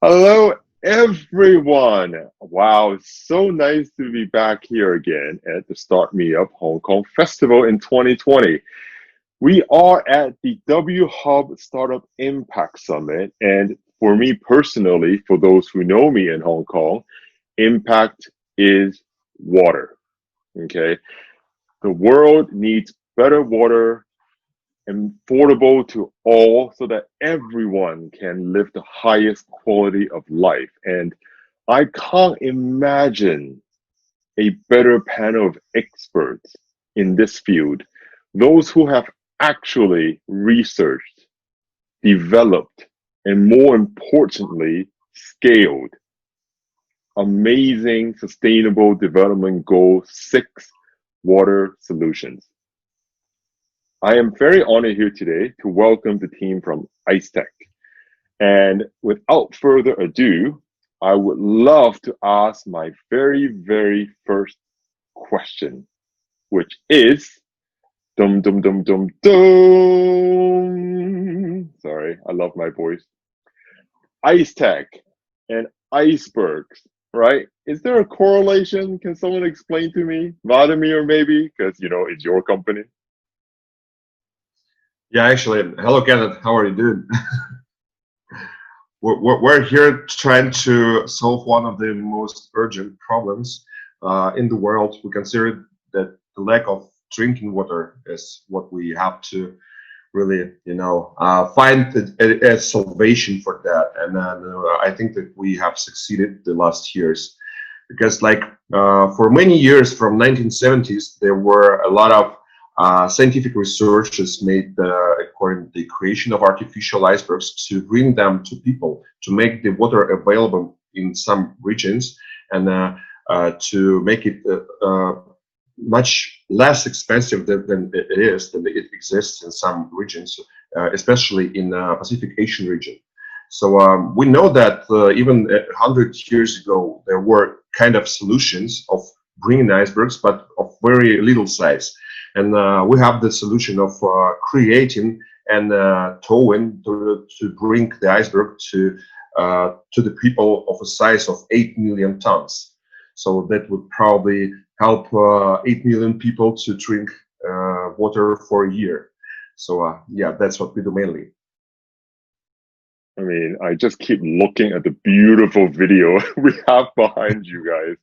Hello, everyone. Wow, it's so nice to be back here again at the Start Me Up Hong Kong Festival in 2020. We are at the WHub Startup Impact Summit, and for me personally, for those who know me in Hong Kong, impact is water. Okay, the world needs better water, affordable to all so that everyone can live the highest quality of life. And I can't imagine a better panel of experts in this field, those who have actually researched, developed, and more importantly, scaled amazing sustainable development goal 6 water solutions. I am very honored here today to welcome the team from IceTech. And without further ado, I would love to ask my very first question, which is dum dum dum dum dum. Sorry, I love my voice. IceTech and icebergs, right? Is there a correlation? Can someone explain to me? Vladimir, maybe? Because, it's your company. Yeah, actually, hello, Kenneth. How are you doing? We're here trying to solve one of the most urgent problems in the world. We consider that the lack of drinking water is what we have to really, find a salvation for that. And I think that we have succeeded the last years because, for many years from 1970s, there were a lot of scientific researches made according to the creation of artificial icebergs to bring them to people, to make the water available in some regions, and to make it much less expensive than it exists in some regions, especially in Pacific Asian region. So we know that even 100 years ago, there were kind of solutions of bringing icebergs, but of very little size. And we have the solution of creating and towing to bring the iceberg to the people of a size of 8 million tons. So that would probably help 8 million people to drink water for a year. So yeah, that's what we do mainly. I mean, I just keep looking at the beautiful video we have behind you guys.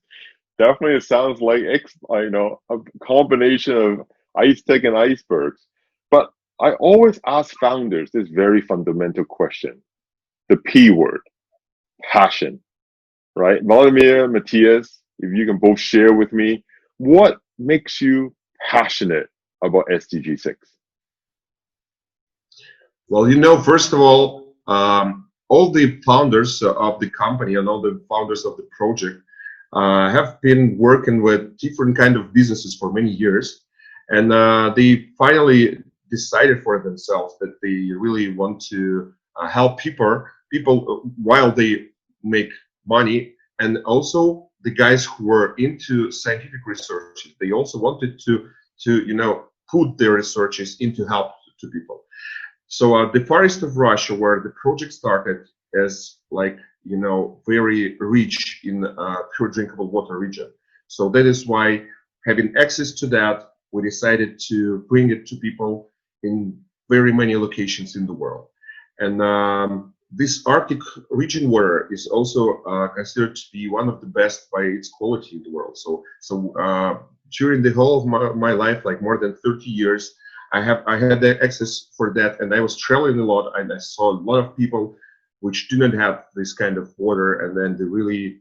Definitely, it sounds like a combination of ice tech and icebergs. But I always ask founders this very fundamental question: the P word, passion, right? Vladimir, Matthias, if you can both share with me, what makes you passionate about SDG 6? Well, first of all the founders of the company and all the founders of the project have been working with different kind of businesses for many years, and they finally decided for themselves that they really want to help people while they make money, and also the guys who were into scientific research. They also wanted to put their researches into help to people. So the far east of Russia, where the project started, is very rich in pure drinkable water region. So that is why, having access to that, we decided to bring it to people in very many locations in the world. And this Arctic region water is also considered to be one of the best by its quality in the world. So during the whole of my life, like more than 30 years, I had the access for that, and I was traveling a lot, and I saw a lot of people which do not have this kind of water, and then they really,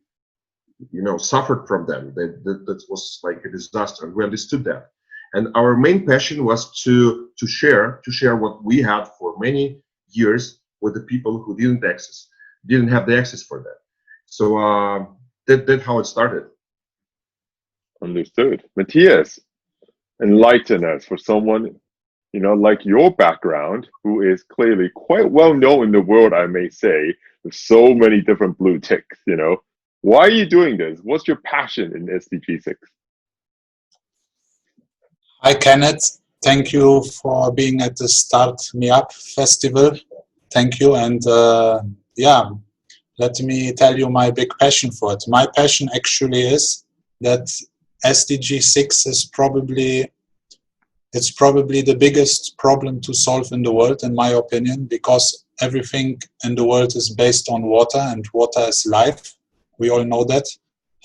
suffered from them. That was like a disaster, and we understood that. And our main passion was to share what we had for many years with the people who didn't have the access for that. So that's how it started. Understood. Matthias, enlighten us for someone, like your background, who is clearly quite well known in the world, I may say, with so many different blue ticks. Why are you doing this? What's your passion in SDG 6? Hi, Kenneth. Thank you for being at the Start Me Up Festival. Thank you. And yeah, let me tell you my big passion for it. My passion actually is that SDG 6 is probably the biggest problem to solve in the world, in my opinion, because everything in the world is based on water, and water is life. We all know that.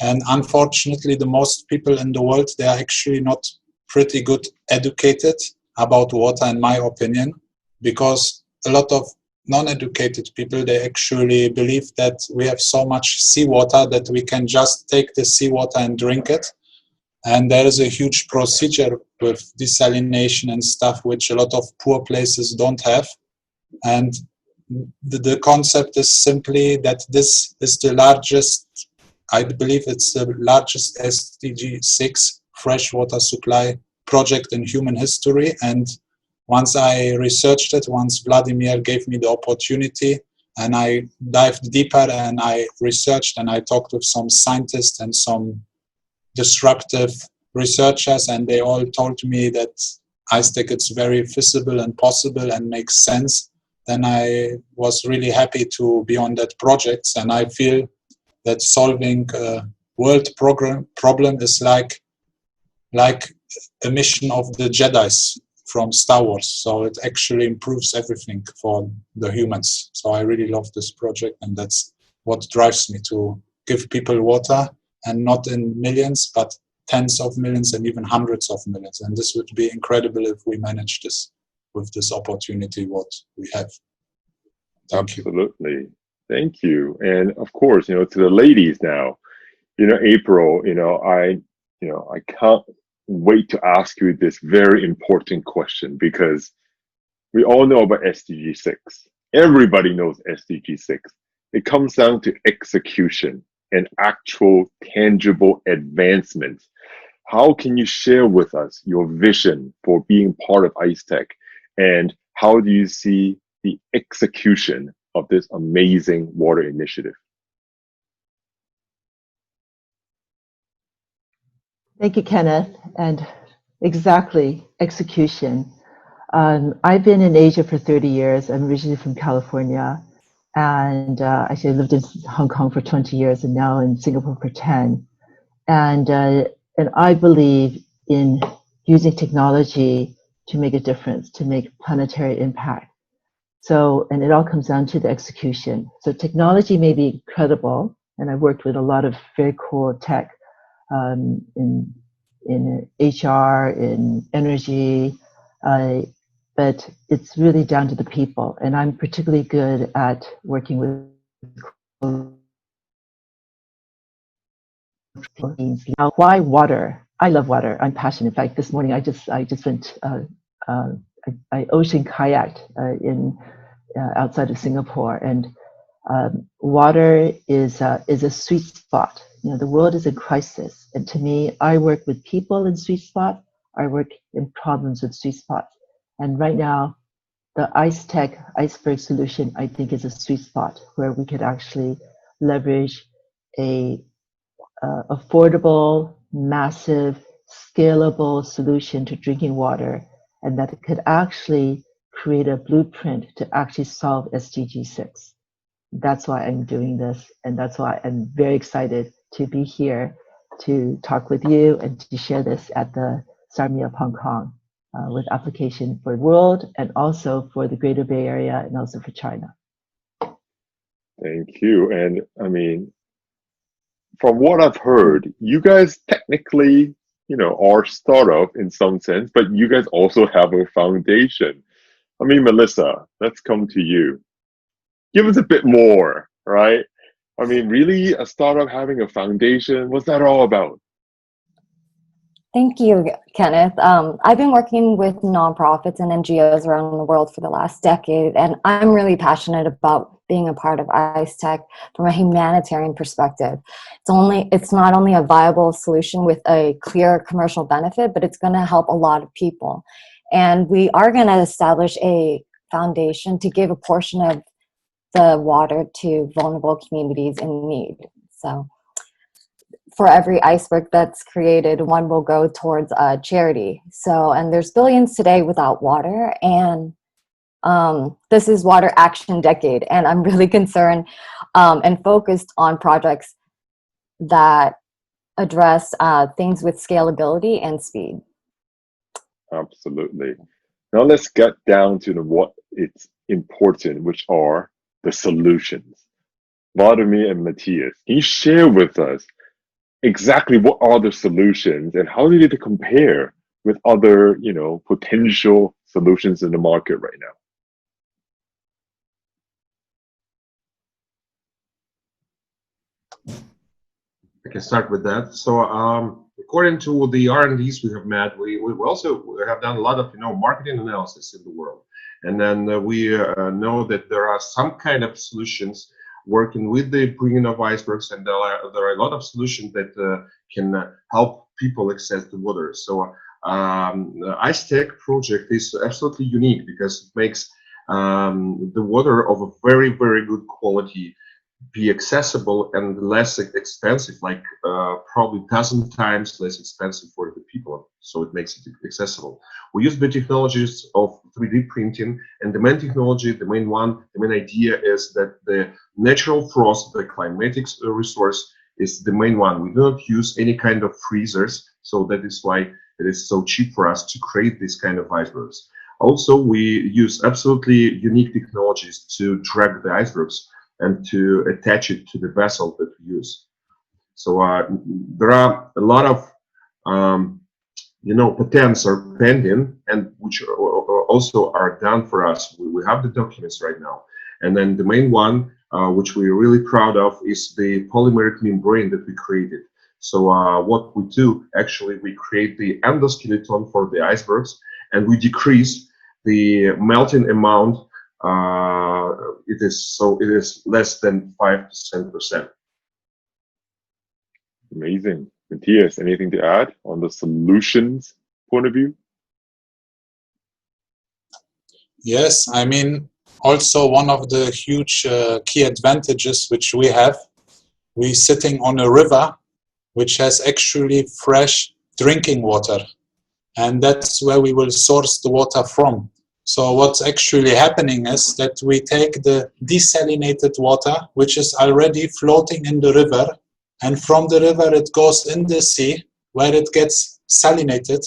And unfortunately, the most people in the world, they are actually not pretty good educated about water, in my opinion, because a lot of non-educated people, they actually believe that we have so much seawater that we can just take the seawater and drink it. And there is a huge procedure with desalination and stuff, which a lot of poor places don't have. And the concept is simply that this is the largest, I believe it's the largest SDG 6 freshwater supply project in human history. And once I researched it, once Vladimir gave me the opportunity, and I dived deeper and I researched and I talked with some scientists and some disruptive researchers, and they all told me that IceTech it's very feasible and possible and makes sense, then I was really happy to be on that project. And I feel that solving a world problem is like a mission of the Jedis from Star Wars. So it actually improves everything for the humans. So I really love this project, and that's what drives me to give people water, and not in millions, but tens of millions and even hundreds of millions. And this would be incredible if we manage this with this opportunity, what we have. Thank you. Absolutely. Thank you. And of course, to the ladies now, April, I can't wait to ask you this very important question, because we all know about SDG 6. Everybody knows SDG 6. It comes down to execution and actual tangible advancement. How can you share with us your vision for being part of IceTech, and how do you see the execution of this amazing water initiative? Thank you, Kenneth. And exactly, execution. I've been in Asia for 30 years. I'm originally from California, and actually I lived in Hong Kong for 20 years and now in Singapore for 10. And I believe in using technology to make a difference, to make planetary impact. So, and it all comes down to the execution. So technology may be incredible, and I've worked with a lot of very cool tech in HR, in energy, but it's really down to the people. And I'm particularly good at working with now. Why water? I love water. I'm passionate. In fact, this morning I just went I ocean kayaked outside of Singapore, and water is a sweet spot. The world is in crisis, and to me, I work with people in sweet spots. I work in problems with sweet spots, and right now, the IceTech iceberg solution, I think, is a sweet spot where we could actually leverage a affordable, massive, scalable solution to drinking water, and that it could actually create a blueprint to actually solve SDG 6. That's why I'm doing this, and that's why I'm very excited to be here to talk with you and to share this at the Start Me Up Hong Kong with application for the world and also for the Greater Bay Area and also for China. Thank you. And I mean, from what I've heard, you guys technically, are startup in some sense, but you guys also have a foundation. I mean, Melissa, let's come to you. Give us a bit more, right? I mean, really, a startup having a foundation, what's that all about? Thank you, Kenneth. I've been working with nonprofits and NGOs around the world for the last decade, and I'm really passionate about being a part of IceTech from a humanitarian perspective. It's not only a viable solution with a clear commercial benefit, but it's going to help a lot of people. And we are going to establish a foundation to give a portion of the water to vulnerable communities in need. So for every iceberg that's created, one will go towards a charity. So, and there's billions today without water, and this is Water Action Decade, and I'm really concerned and focused on projects that address things with scalability and speed. Absolutely. Now let's get down to what it's important, which are the solutions. Vladimir and Matthias, can you share with us exactly what are the solutions and how do they compare with other, potential solutions in the market right now? I can start with that. So, according to the R&Ds we have met, we also have done a lot of marketing analysis in the world, and then we know that there are some kind of solutions working with the bringing of icebergs, and there are a lot of solutions that can help people access the water. So, the IceTech project is absolutely unique because it makes the water of a very, very good quality be accessible and less expensive, like probably a dozen times less expensive for the people. So it makes it accessible. We use the technologies of 3D printing, and the main technology, the main idea is that the natural frost, the climatic resource, is the main one. We do not use any kind of freezers, so that is why it is so cheap for us to create this kind of icebergs. Also, we use absolutely unique technologies to drag the icebergs and to attach it to the vessel that we use. So there are a lot of patents are pending, and which also are done for us. We have the documents right now, and then the main one, which we're really proud of, is the polymeric membrane that we created. So what we do, actually, we create the endoskeleton for the icebergs, and we decrease the melting amount. It is less than 5 to 7%. Amazing. Matthias, anything to add on the solutions point of view? Yes, I mean, also one of the huge key advantages which we're sitting on a river which has actually fresh drinking water, and that's where we will source the water from. So what's actually happening is that we take the desalinated water, which is already floating in the river, and from the river it goes in the sea where it gets salinated.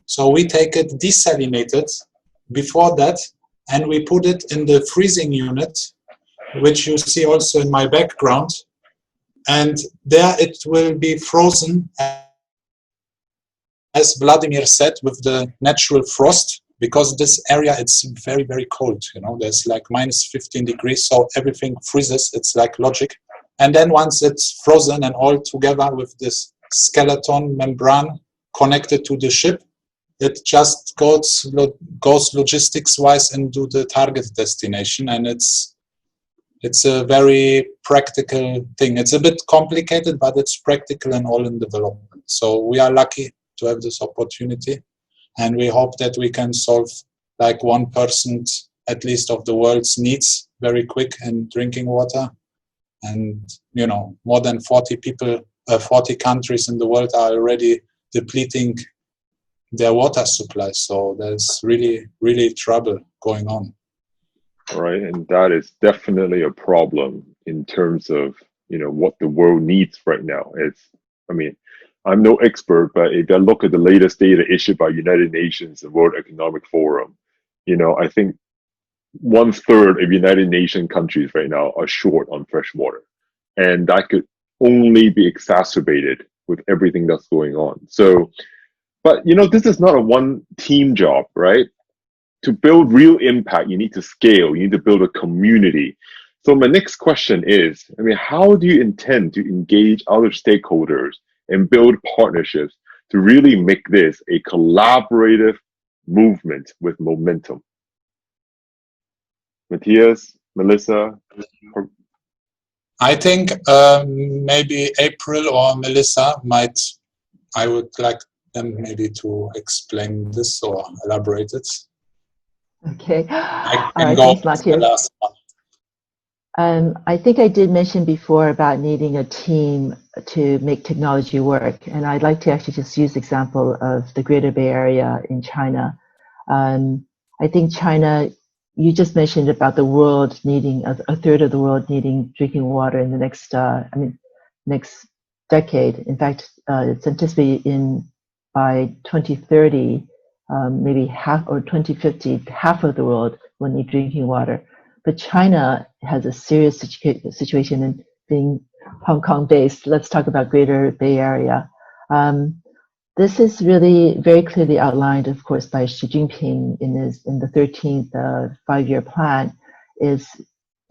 So we take it desalinated before that, and we put it in the freezing unit, which you see also in my background. And there it will be frozen, as Vladimir said, with the natural frost. Because this area, it's very, very cold, there's like minus 15 degrees, so everything freezes, it's like logic. And then once it's frozen and all together with this skeleton membrane connected to the ship, it just goes logistics-wise into the target destination, and it's a very practical thing. It's a bit complicated, but it's practical and all in development. So we are lucky to have this opportunity. And we hope that we can solve like 1% at least of the world's needs very quick in drinking water. And, more than 40 countries in the world are already depleting their water supply. So there's really, really trouble going on. Right. And that is definitely a problem in terms of, what the world needs right now. I'm no expert, but if I look at the latest data issued by United Nations and World Economic Forum, I think 1/3 of United Nations countries right now are short on fresh water. And that could only be exacerbated with everything that's going on. So, but this is not a one team job, right? To build real impact, you need to scale, you need to build a community. So my next question is, how do you intend to engage other stakeholders and build partnerships to really make this a collaborative movement with momentum? Matthias, Melissa? I think maybe April or Melissa I would like them maybe to explain this or elaborate it. Okay. I All can right, go thanks, to the Matthias. last one. I think I did mention before about needing a team to make technology work, and I'd like to actually just use the example of the Greater Bay Area in China. I think China, you just mentioned about the world needing a third of the world needing drinking water in the next decade. In fact, it's anticipated by 2030, maybe half, or 2050, half of the world will need drinking water. But China has a serious situation, in being Hong Kong based. Let's talk about Greater Bay Area. This is really very clearly outlined, of course, by Xi Jinping in the 13th five-year plan, is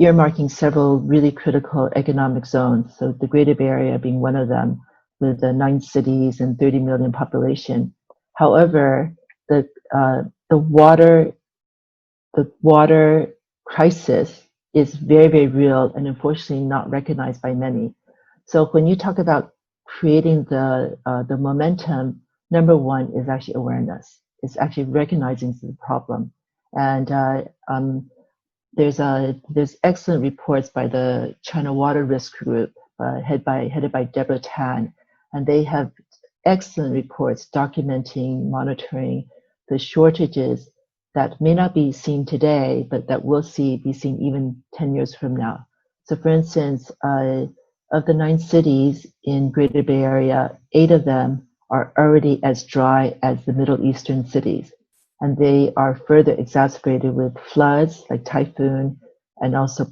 earmarking several really critical economic zones. So the Greater Bay Area being one of them, with the 9 cities and 30 million population. However, the water crisis is very, very real, and unfortunately not recognized by many. So when you talk about creating the momentum, number one is actually awareness. It's actually recognizing the problem. And there's excellent reports by the China Water Risk Group, headed by Deborah Tan, and they have excellent reports documenting, monitoring the shortages that may not be seen today, but that will be seen even 10 years from now. So for instance, of the 9 cities in Greater Bay Area, 8 of them are already as dry as the Middle Eastern cities. And they are further exacerbated with floods like typhoon, and also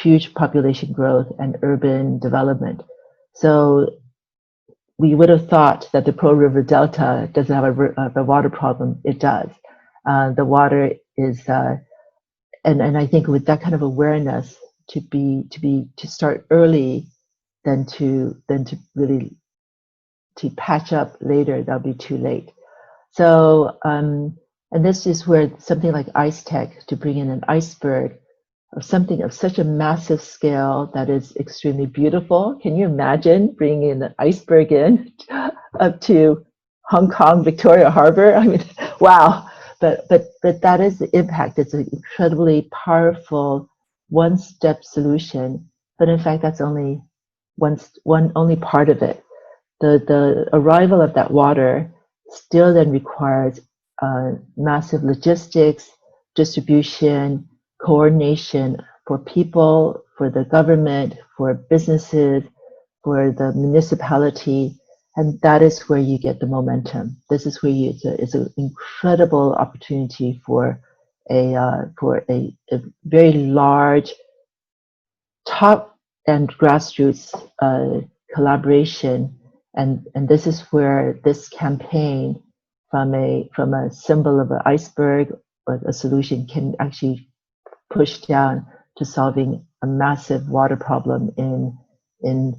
huge population growth and urban development. So we would have thought that the Pearl River Delta doesn't have a water problem. It does. The water is, and I think with that kind of awareness, to start early than to really to patch up later, that'll be too late. So, and this is where something like IceTech, to bring in an iceberg of something of such a massive scale that is extremely beautiful. Can you imagine bringing in an iceberg in up to Hong Kong, Victoria Harbor? I mean, wow. But that is the impact. It's an incredibly powerful one-step solution. But in fact, that's only only part of it. The arrival of that water still then requires massive logistics, distribution, coordination for people, for the government, for businesses, for the municipality, and that is where you get the momentum. This is where it's an incredible opportunity for a very large top and grassroots collaboration, and this is where this campaign from a symbol of an iceberg or a solution can actually push down to solving a massive water problem in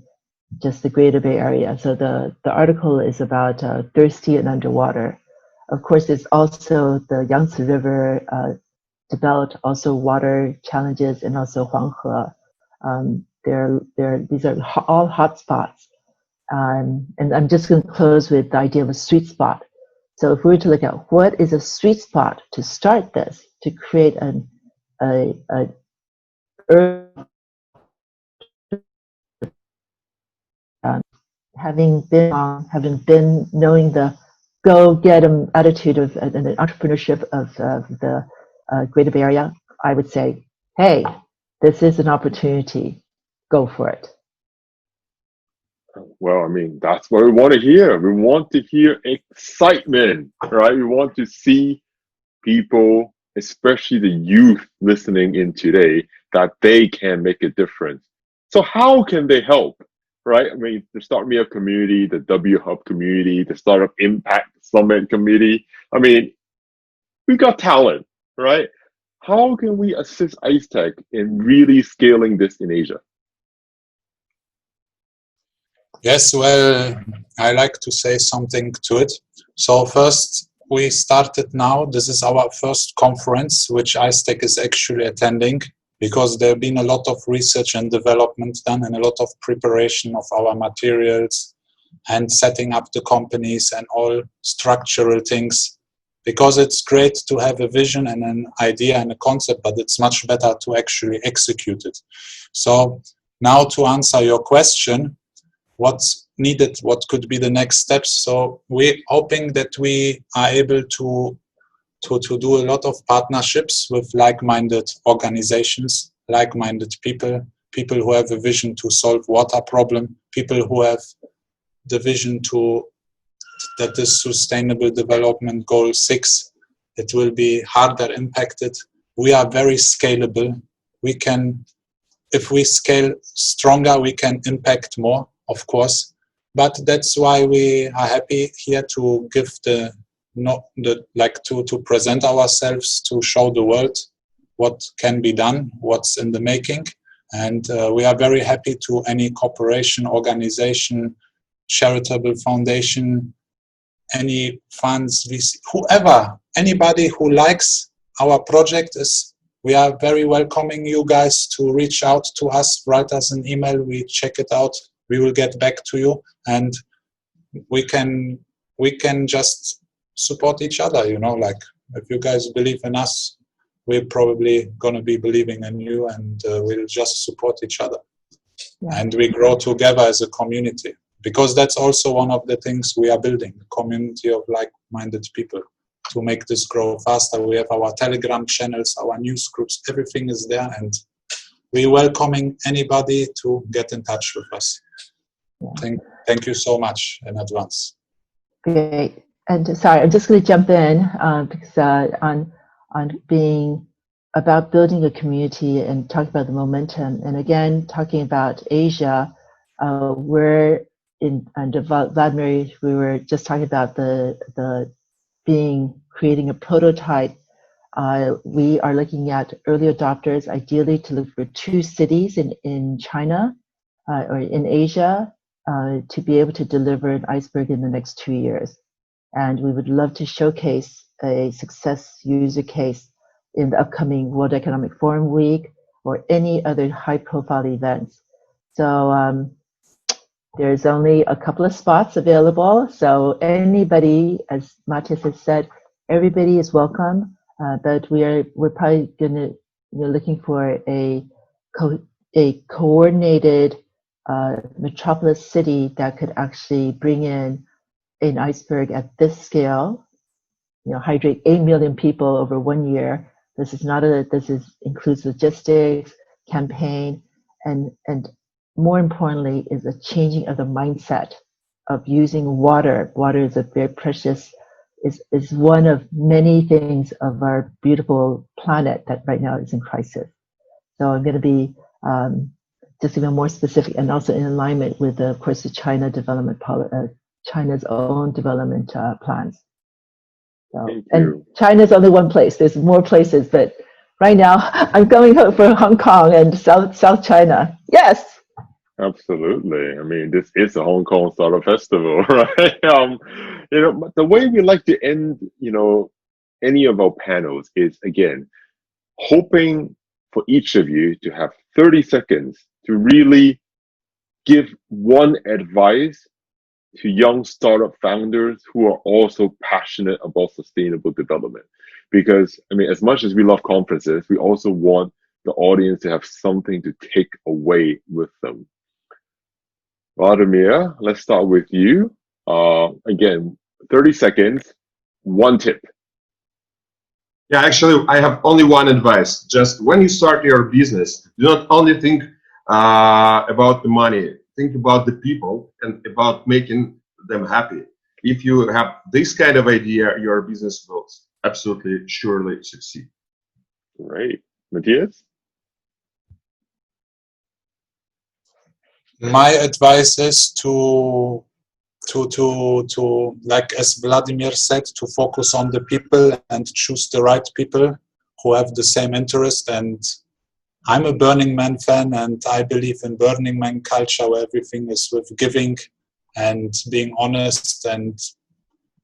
just the Greater Bay Area. So the article is about thirsty and underwater. Of course, there's also the Yangtze River developed also water challenges, and also Huanghe. These are all hot spots. And I'm just going to close with the idea of a sweet spot. So if we were to look at what is a sweet spot to start this, to create having been knowing the go get 'em attitude of the entrepreneurship of the Greater Bay Area, I would say, hey, this is an opportunity. Go for it. Well, I mean, that's what we want to hear. We want to hear excitement, right? We want to see people, especially the youth listening in today, that they can make a difference. So how can they help, right? I mean, the Start Me Up community, the WHub community, the Startup Impact Summit community. I mean, we got talent, right? How can we assist IceTech in really scaling this in Asia? Yes, well, I like to say something to it. So first, we started now. This is our first conference, which IceTech is actually attending, because there have been a lot of research and development done, and a lot of preparation of our materials and setting up the companies and all structural things. Because it's great to have a vision and an idea and a concept, but it's much better to actually execute it. So now to answer your question, what's needed, what could be the next steps? So we're hoping that we are able to to do a lot of partnerships with like-minded organizations, like-minded people, people who have a vision to solve water problem, people who have the vision to that this Sustainable Development Goal 6, it will be harder impacted. We are very scalable. We can, if we scale stronger, we can impact more, of course. But that's why we are happy here to give to present ourselves, to show the world what can be done, what's in the making. And we are very happy to any corporation, organization, charitable foundation, any funds, whoever, anybody who likes our project we are very welcoming you guys to reach out to us, write us an email, we check it out, we will get back to you, and we can just support each other, like if you guys believe in us, we're probably going to be believing in you, and we'll just support each other. Yeah. And we grow together as a community, because that's also one of the things we are building, a community of like-minded people to make this grow faster. We have our Telegram channels, our news groups, everything is there, and we're welcoming anybody to get in touch with us. Yeah. Thank you so much in advance. Great. And sorry, I'm just going to jump in because on being about building a community and talking about the momentum, and again talking about Asia, we're under Vladimir, we were just talking about the creating a prototype. We are looking at early adopters, ideally to look for 2 cities in China or in Asia to be able to deliver an iceberg in the next 2 years. And we would love to showcase a success user case in the upcoming World Economic Forum week or any other high-profile events. So there's only a couple of spots available. So anybody, as Matthias has said, everybody is welcome. But we're probably gonna looking for a coordinated metropolis city that could actually bring in an iceberg at this scale, hydrate 8 million people over 1 year. This includes logistics, campaign, and more importantly is a changing of the mindset of using water. Water is a very precious, is one of many things of our beautiful planet that right now is in crisis. So I'm going to be just even more specific and also in alignment with, of course, the China's own development plans. So, and China's only one place. There's more places, but right now I'm going for Hong Kong and South China. Yes. Absolutely. I mean, this is a Hong Kong Startup Festival, right? The way we like to end, any of our panels is, again, hoping for each of you to have 30 seconds to really give one advice to young startup founders who are also passionate about sustainable development. Because, as much as we love conferences, we also want the audience to have something to take away with them. Vladimir, let's start with you. Again, 30 seconds, one tip. Yeah, actually, I have only one advice. Just when you start your business, do not only think about the money, think about the people and about making them happy. If you have this kind of idea, your business will absolutely surely succeed. Great. Matthias? My advice is to like as Vladimir said, to focus on the people and choose the right people who have the same interest. And I'm a Burning Man fan, and I believe in Burning Man culture where everything is with giving and being honest. And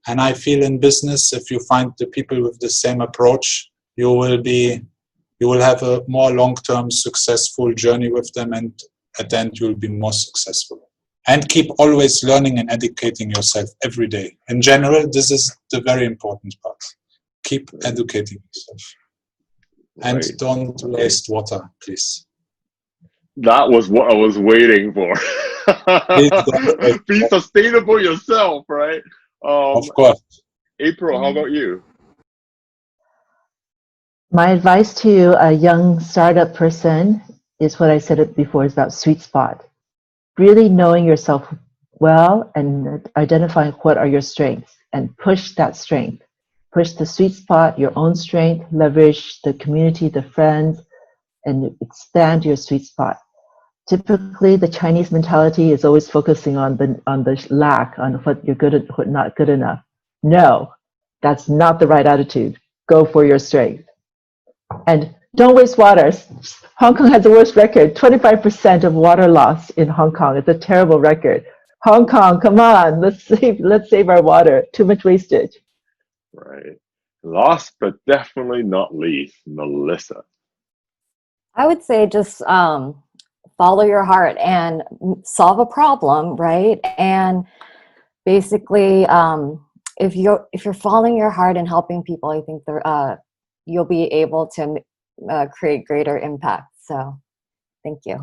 I feel in business, if you find the people with the same approach, you will have a more long-term successful journey with them, and at the end you'll be more successful. And keep always learning and educating yourself every day. In general, this is the very important part. Keep educating yourself. And don't waste water, please. That was what I was waiting for. Be sustainable yourself, right? Of course. April, how about you? My advice to a young startup person is what I said it before, is about sweet spot. Really knowing yourself well and identifying what are your strengths and push that strength. Push the sweet spot, your own strength, leverage the community, the friends, and expand your sweet spot. Typically, the Chinese mentality is always focusing on the lack, on what you're good at, what not good enough. No, that's not the right attitude. Go for your strength. And don't waste water. Hong Kong has the worst record, 25% of water loss in Hong Kong. It's a terrible record. Hong Kong, come on, let's save our water. Too much wastage. Right. Last but definitely not least, Melissa. I would say just follow your heart and solve a problem, right? And basically, if you're following your heart and helping people, I think you'll be able to create greater impact. So, thank you.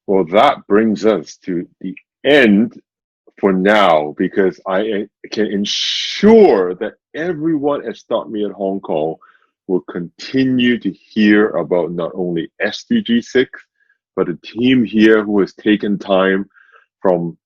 Well, that brings us to the end for now, because I can ensure that everyone at Start Me at Hong Kong will continue to hear about not only SDG 6, but a team here who has taken time from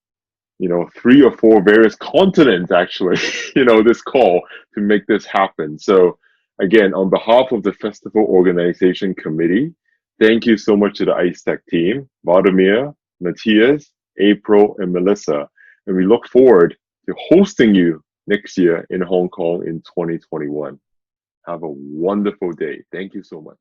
3 or 4 various continents, actually, this call to make this happen. So again, on behalf of the festival organization committee, thank you so much to the IceTech team, Vladimir, Matthias, April, and Melissa. And we look forward to hosting you next year in Hong Kong in 2021. Have a wonderful day. Thank you so much.